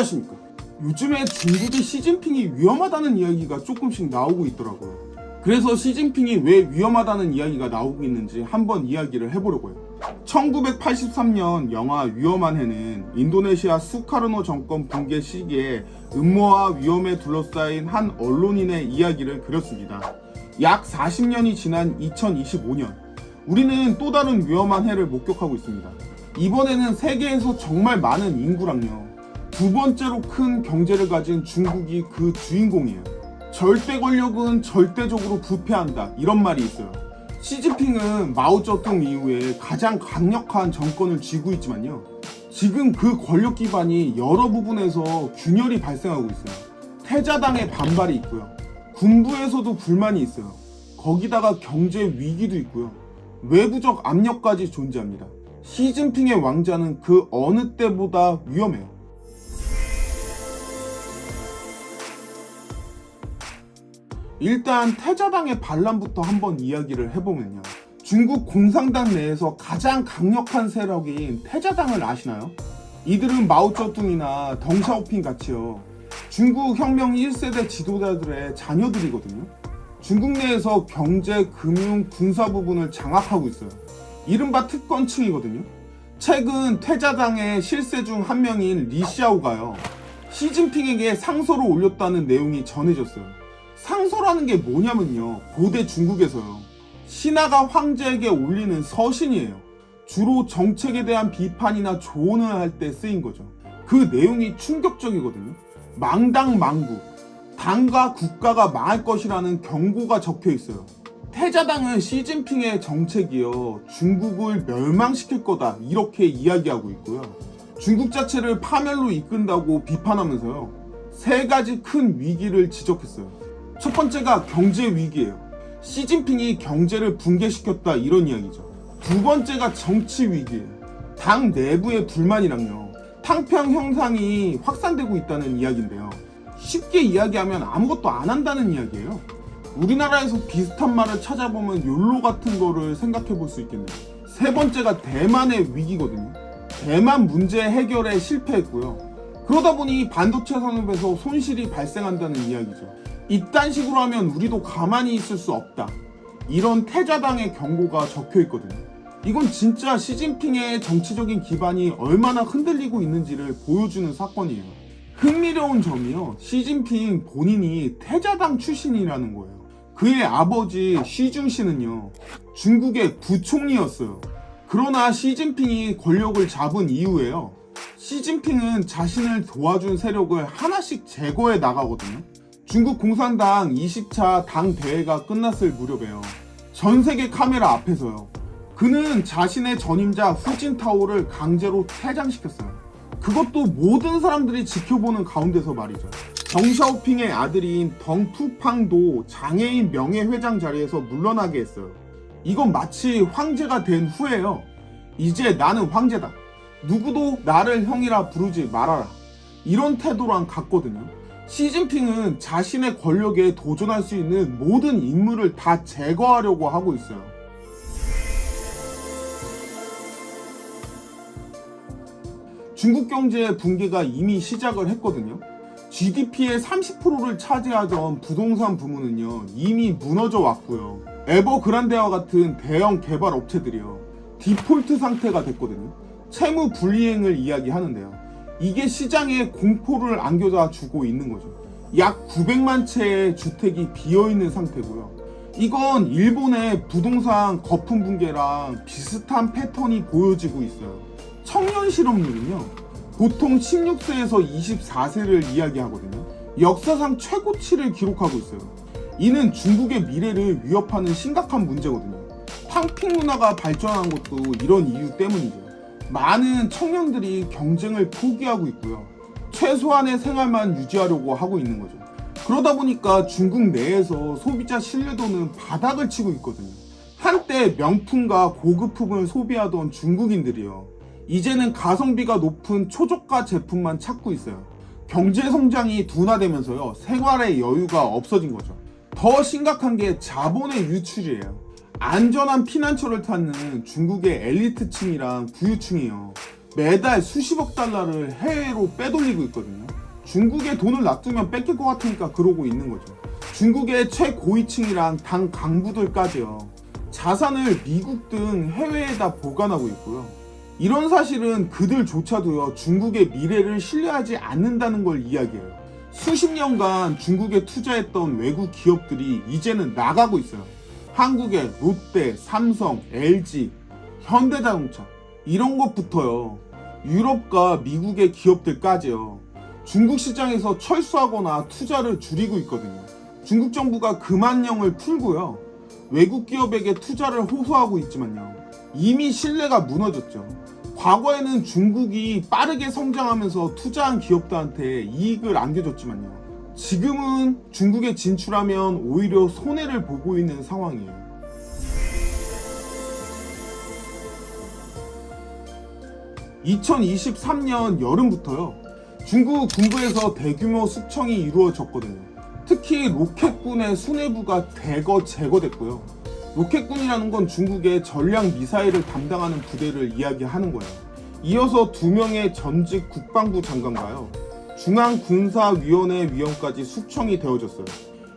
안녕하십니까. 요즘에 중국의 시진핑이 위험하다는 이야기가 조금씩 나오고 있더라고요. 그래서 시진핑이 왜 위험하다는 이야기가 나오고 있는지 한번 이야기를 해보려고요. 1983년 영화 위험한 해는 인도네시아 수카르노 정권 붕괴 시기에 음모와 위험에 둘러싸인 한 언론인의 이야기를 그렸습니다. 약 40년이 지난 2025년, 우리는 또 다른 위험한 해를 목격하고 있습니다. 이번에는 세계에서 정말 많은 인구랑요, 두 번째로 큰 경제를 가진 중국이 그 주인공이에요. 절대 권력은 절대적으로 부패한다, 이런 말이 있어요. 시진핑은 마오쩌둥 이후에 가장 강력한 정권을 쥐고 있지만요, 지금 그 권력 기반이 여러 부분에서 균열이 발생하고 있어요. 태자당의 반발이 있고요, 군부에서도 불만이 있어요. 거기다가 경제 위기도 있고요, 외부적 압력까지 존재합니다. 시진핑의 왕자는 그 어느 때보다 위험해요. 일단 태자당의 반란부터 한번 이야기를 해보면요, 중국 공산당 내에서 가장 강력한 세력인 태자당을 아시나요? 이들은 마오쩌둥이나 덩샤오핑 같이요, 중국 혁명 1세대 지도자들의 자녀들이거든요. 중국 내에서 경제, 금융, 군사 부분을 장악하고 있어요. 이른바 특권층이거든요. 최근 태자당의 실세 중 한 명인 리샤오가요, 시진핑에게 상소를 올렸다는 내용이 전해졌어요. 상소라는 게 뭐냐면요, 고대 중국에서요, 신하가 황제에게 올리는 서신이에요. 주로 정책에 대한 비판이나 조언을 할 때 쓰인 거죠. 그 내용이 충격적이거든요. 망당망국, 당과 국가가 망할 것이라는 경고가 적혀 있어요. 태자당은 시진핑의 정책이요, 중국을 멸망시킬 거다, 이렇게 이야기하고 있고요. 중국 자체를 파멸로 이끈다고 비판하면서요, 세 가지 큰 위기를 지적했어요. 첫 번째가 경제 위기예요. 시진핑이 경제를 붕괴시켰다, 이런 이야기죠. 두 번째가 정치 위기예요. 당 내부의 불만이랑요, 탕평 형상이 확산되고 있다는 이야기인데요, 쉽게 이야기하면 아무것도 안 한다는 이야기예요. 우리나라에서 비슷한 말을 찾아보면 욜로 같은 거를 생각해 볼 수 있겠네요. 세 번째가 대만의 위기거든요. 대만 문제 해결에 실패했고요. 그러다 보니 반도체 산업에서 손실이 발생한다는 이야기죠. 이딴 식으로 하면 우리도 가만히 있을 수 없다, 이런 태자당의 경고가 적혀 있거든요. 이건 진짜 시진핑의 정치적인 기반이 얼마나 흔들리고 있는지를 보여주는 사건이에요. 흥미로운 점이요, 시진핑 본인이 태자당 출신이라는 거예요. 그의 아버지 시중시는요, 중국의 부총리였어요. 그러나 시진핑이 권력을 잡은 이후에요, 시진핑은 자신을 도와준 세력을 하나씩 제거해 나가거든요. 중국 공산당 20차 당 대회가 끝났을 무렵에요, 전 세계 카메라 앞에서요, 그는 자신의 전임자 후진타오를 강제로 퇴장시켰어요. 그것도 모든 사람들이 지켜보는 가운데서 말이죠. 덩샤오핑의 아들인 덩투팡도 장애인 명예회장 자리에서 물러나게 했어요. 이건 마치 황제가 된 후에요, 이제 나는 황제다, 누구도 나를 형이라 부르지 말아라, 이런 태도랑 같거든요. 시진핑은 자신의 권력에 도전할 수 있는 모든 인물을 다 제거하려고 하고 있어요. 중국 경제의 붕괴가 이미 시작을 했거든요. GDP의 30%를 차지하던 부동산 부문은요, 이미 무너져 왔고요. 에버그란데와 같은 대형 개발 업체들이요, 디폴트 상태가 됐거든요. 채무 불이행을 이야기하는데요, 이게 시장에 공포를 안겨다 주고 있는 거죠. 약 900만 채의 주택이 비어있는 상태고요. 이건 일본의 부동산 거품 붕괴랑 비슷한 패턴이 보여지고 있어요. 청년 실업률은요, 보통 16세에서 24세를 이야기하거든요. 역사상 최고치를 기록하고 있어요. 이는 중국의 미래를 위협하는 심각한 문제거든요. 탕핑 문화가 발전한 것도 이런 이유 때문이죠. 많은 청년들이 경쟁을 포기하고 있고요, 최소한의 생활만 유지하려고 하고 있는 거죠. 그러다 보니까 중국 내에서 소비자 신뢰도는 바닥을 치고 있거든요. 한때 명품과 고급품을 소비하던 중국인들이요, 이제는 가성비가 높은 초저가 제품만 찾고 있어요. 경제 성장이 둔화되면서요, 생활의 여유가 없어진 거죠. 더 심각한 게 자본의 유출이에요. 안전한 피난처를 찾는 중국의 엘리트층이랑 부유층이요, 매달 수십억 달러를 해외로 빼돌리고 있거든요. 중국에 돈을 놔두면 뺏길 것 같으니까 그러고 있는 거죠. 중국의 최고위층이랑 당 강부들까지요. 자산을 미국 등 해외에다 보관하고 있고요. 이런 사실은 그들조차도요, 중국의 미래를 신뢰하지 않는다는 걸 이야기해요. 수십 년간 중국에 투자했던 외국 기업들이 이제는 나가고 있어요. 한국의 롯데, 삼성, LG, 현대자동차 이런 것부터요, 유럽과 미국의 기업들까지요, 중국 시장에서 철수하거나 투자를 줄이고 있거든요. 중국 정부가 금한령을 풀고요, 외국 기업에게 투자를 호소하고 있지만요, 이미 신뢰가 무너졌죠. 과거에는 중국이 빠르게 성장하면서 투자한 기업들한테 이익을 안겨줬지만요, 지금은 중국에 진출하면 오히려 손해를 보고 있는 상황이에요. 2023년 여름부터요, 중국 군부에서 대규모 숙청이 이루어졌거든요. 특히 로켓군의 수뇌부가 대거 제거됐고요. 로켓군이라는 건 중국의 전략 미사일을 담당하는 부대를 이야기하는 거예요. 이어서 2명의 전직 국방부 장관과요, 중앙군사위원회 위원까지 숙청이 되어졌어요.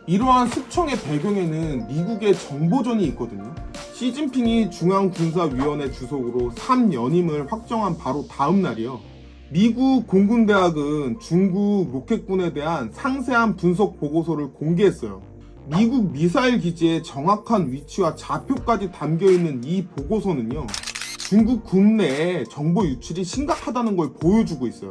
이러한 숙청의 배경에는 미국의 정보전이 있거든요. 시진핑이 중앙군사위원회 주석으로 3연임을 확정한 바로 다음 날이요, 미국 공군대학은 중국 로켓군에 대한 상세한 분석 보고서를 공개했어요. 미국 미사일 기지의 정확한 위치와 좌표까지 담겨있는 이 보고서는요, 중국 국내에 정보 유출이 심각하다는 걸 보여주고 있어요.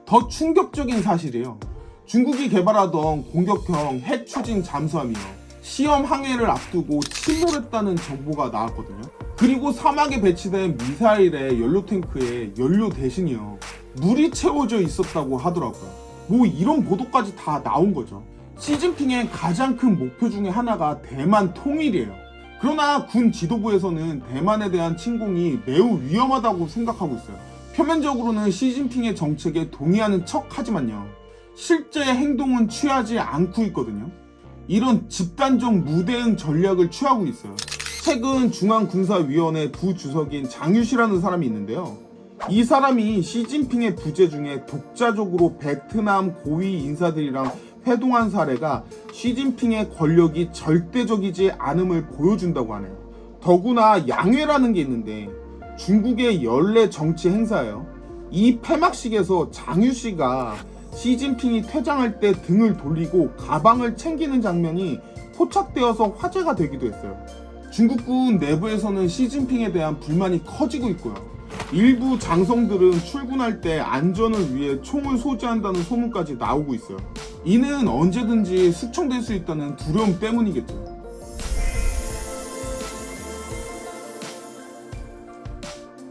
더 충격적인 사실이에요. 중국이 개발하던 공격형 핵 추진 잠수함이요, 시험 항해를 앞두고 침몰했다는 정보가 나왔거든요. 그리고 사막에 배치된 미사일의 연료 탱크에 연료 대신이요, 물이 채워져 있었다고 하더라고요. 뭐 이런 보도까지 다 나온 거죠. 시진핑의 가장 큰 목표 중에 하나가 대만 통일이에요. 그러나 군 지도부에서는 대만에 대한 침공이 매우 위험하다고 생각하고 있어요. 표면적으로는 시진핑의 정책에 동의하는 척 하지만요, 실제 행동은 취하지 않고 있거든요. 이런 집단적 무대응 전략을 취하고 있어요. 최근 중앙군사위원회 부주석인 장유시라는 사람이 있는데요, 이 사람이 시진핑의 부재 중에 독자적으로 베트남 고위 인사들이랑 회동한 사례가 시진핑의 권력이 절대적이지 않음을 보여준다고 하네요. 더구나 양회라는 게 있는데 중국의 연례 정치 행사예요. 이 폐막식에서 장유씨가 시진핑이 퇴장할 때 등을 돌리고 가방을 챙기는 장면이 포착되어서 화제가 되기도 했어요. 중국군 내부에서는 시진핑에 대한 불만이 커지고 있고요. 일부 장성들은 출근할 때 안전을 위해 총을 소지한다는 소문까지 나오고 있어요. 이는 언제든지 숙청될 수 있다는 두려움 때문이겠죠.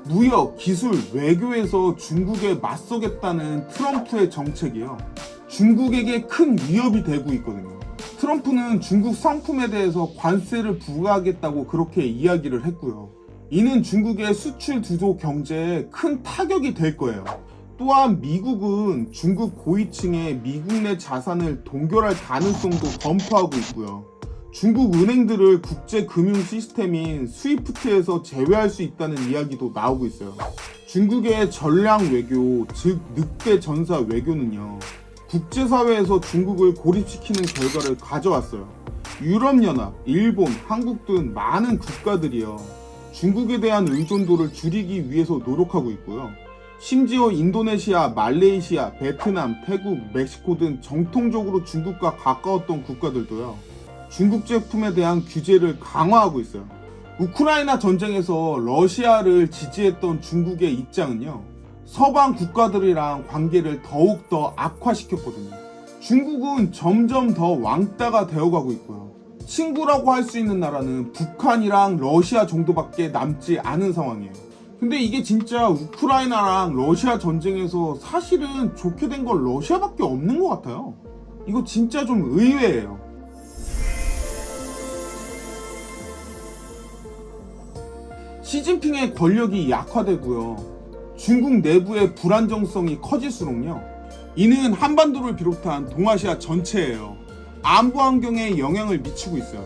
무역, 기술, 외교에서 중국에 맞서겠다는 트럼프의 정책이요, 중국에게 큰 위협이 되고 있거든요. 트럼프는 중국 상품에 대해서 관세를 부과하겠다고 그렇게 이야기를 했고요. 이는 중국의 수출 주도 경제에 큰 타격이 될 거예요. 또한 미국은 중국 고위층의 미국 내 자산을 동결할 가능성도 검토하고 있고요. 중국 은행들을 국제 금융 시스템인 스위프트에서 제외할 수 있다는 이야기도 나오고 있어요. 중국의 전략 외교, 즉 늑대 전사 외교는요, 국제사회에서 중국을 고립시키는 결과를 가져왔어요. 유럽연합, 일본, 한국 등 많은 국가들이요, 중국에 대한 의존도를 줄이기 위해서 노력하고 있고요. 심지어 인도네시아, 말레이시아, 베트남, 태국, 멕시코 등 정통적으로 중국과 가까웠던 국가들도요, 중국 제품에 대한 규제를 강화하고 있어요. 우크라이나 전쟁에서 러시아를 지지했던 중국의 입장은요, 서방 국가들이랑 관계를 더욱더 악화시켰거든요. 중국은 점점 더 왕따가 되어가고 있고요. 친구라고 할 수 있는 나라는 북한이랑 러시아 정도밖에 남지 않은 상황이에요. 근데 이게 진짜 우크라이나랑 러시아 전쟁에서 사실은 좋게 된 건 러시아밖에 없는 것 같아요. 이거 진짜 좀 의외예요. 시진핑의 권력이 약화되고요, 중국 내부의 불안정성이 커질수록요, 이는 한반도를 비롯한 동아시아 전체에요, 안보 환경에 영향을 미치고 있어요.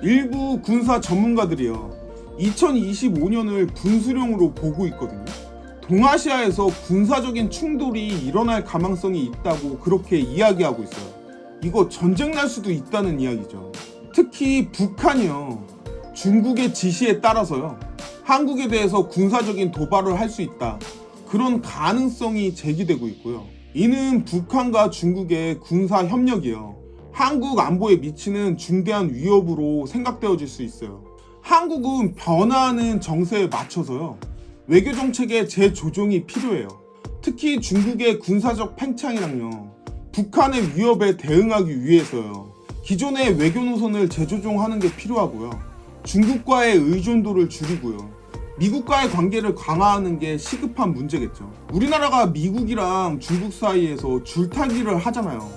일부 군사 전문가들이요, 2025년을 분수령으로 보고 있거든요. 동아시아에서 군사적인 충돌이 일어날 가능성이 있다고 그렇게 이야기하고 있어요. 이거 전쟁 날 수도 있다는 이야기죠. 특히 북한이요. 중국의 지시에 따라서요. 한국에 대해서 군사적인 도발을 할 수 있다. 그런 가능성이 제기되고 있고요. 이는 북한과 중국의 군사 협력이요. 한국 안보에 미치는 중대한 위협으로 생각되어질 수 있어요. 한국은 변화하는 정세에 맞춰서요. 외교 정책의 재조정이 필요해요. 특히 중국의 군사적 팽창이랑요. 북한의 위협에 대응하기 위해서요. 기존의 외교 노선을 재조정하는 게 필요하고요. 중국과의 의존도를 줄이고요. 미국과의 관계를 강화하는 게 시급한 문제겠죠. 우리나라가 미국이랑 중국 사이에서 줄타기를 하잖아요.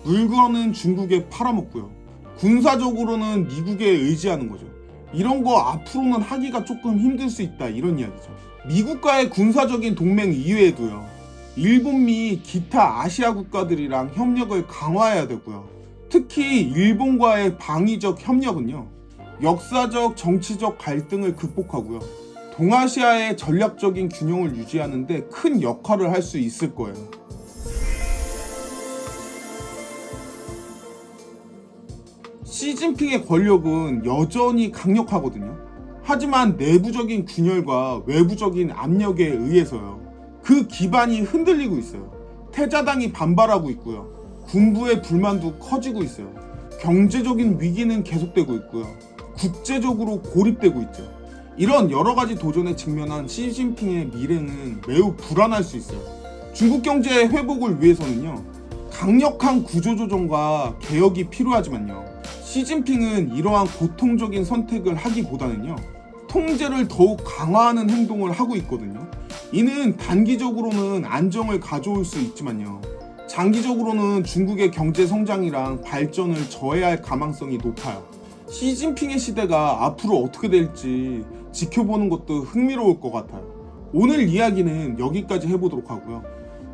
물건은 중국에 팔아먹고요. 군사적으로는 미국에 의지하는 거죠. 이런 거 앞으로는 하기가 조금 힘들 수 있다, 이런 이야기죠. 미국과의 군사적인 동맹 이외에도요. 일본 미 기타 아시아 국가들이랑 협력을 강화해야 되고요. 특히 일본과의 방위적 협력은요. 역사적 정치적 갈등을 극복하고요. 동아시아의 전략적인 균형을 유지하는 데 큰 역할을 할 수 있을 거예요. 시진핑의 권력은 여전히 강력하거든요. 하지만 내부적인 균열과 외부적인 압력에 의해서요. 그 기반이 흔들리고 있어요. 태자당이 반발하고 있고요. 군부의 불만도 커지고 있어요. 경제적인 위기는 계속되고 있고요. 국제적으로 고립되고 있죠. 이런 여러 가지 도전에 직면한 시진핑의 미래는 매우 불안할 수 있어요. 중국 경제의 회복을 위해서는요. 강력한 구조조정과 개혁이 필요하지만요. 시진핑은 이러한 고통적인 선택을 하기보다는요. 통제를 더욱 강화하는 행동을 하고 있거든요. 이는 단기적으로는 안정을 가져올 수 있지만요. 장기적으로는 중국의 경제 성장이랑 발전을 저해할 가능성이 높아요. 시진핑의 시대가 앞으로 어떻게 될지 지켜보는 것도 흥미로울 것 같아요. 오늘 이야기는 여기까지 해보도록 하고요.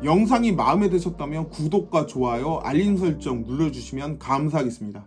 영상이 마음에 드셨다면 구독과 좋아요, 알림 설정 눌러주시면 감사하겠습니다.